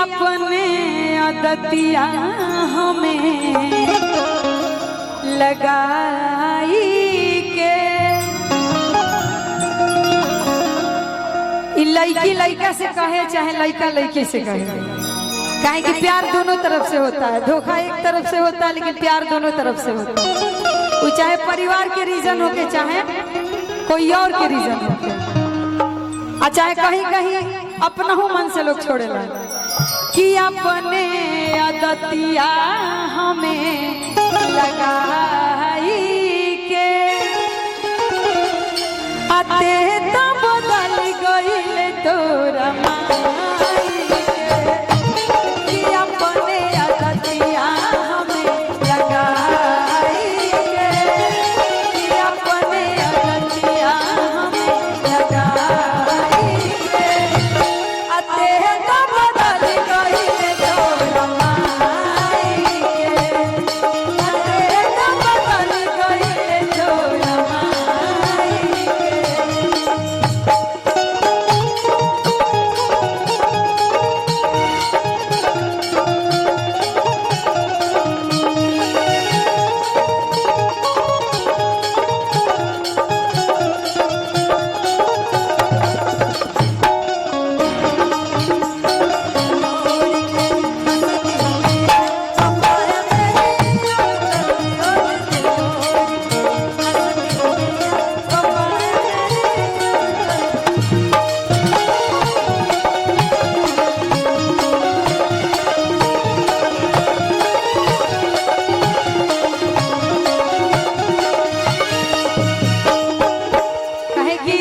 अपने आदतिया हमें लगाई के लड़की लड़का से कहे चाहे लड़का लड़की से कहे, काहे कि प्यार दोनों तरफ से होता है। धोखा एक तरफ से होता है लेकिन प्यार दोनों तरफ से होता है। वो चाहे परिवार के रीजन होके चाहे कोई और के रीजन होके, और चाहे कहीं कहीं अपना हो मन से लोग छोड़ेला कि अपने आदतिया हमें लगाई के आते तो बदल गई तोरा माई के कि अपने आदतिया हमें लगाई के कि अपने आदतिया हमें लगाई के आते तो बदल गई तोरा माई के आते तो बदल गई तोरा माई के। कहे कि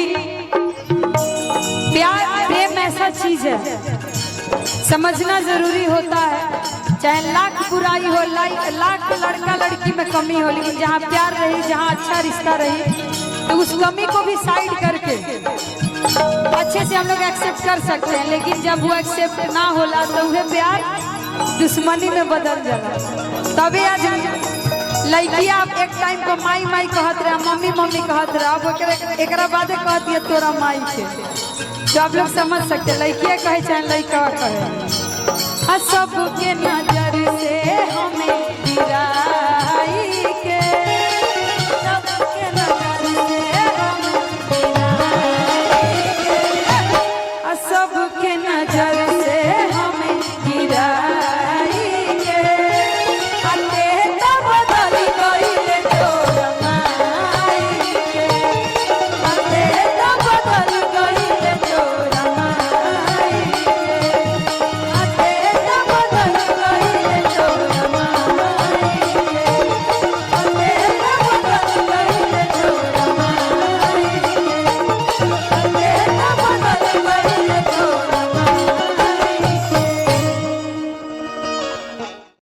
प्यार प्रेम ऐसा चीज है, समझना जरूरी होता है। चाहे लाख बुराई हो, लाख लड़का लड़की में कमी हो, लेकिन जहाँ प्यार रही, जहाँ अच्छा रिश्ता रही, तो उस कमी को भी साइड करके अच्छे से हम लोग एक्सेप्ट कर सकते हैं। लेकिन जब वो एक्सेप्ट ना होला तो वह प्यार दुश्मनी में बदल जाला। तभी आज लड़किया एक टाइम को माई माई कहत रहे, मम्मी मम्मी कहत रहे, अब एकरा बादे कहती है तोरा माई के। तो आप लोग समझ सकते, लड़किया कहे चाहे लड़का कहे, सबके नजर से हमें गिरा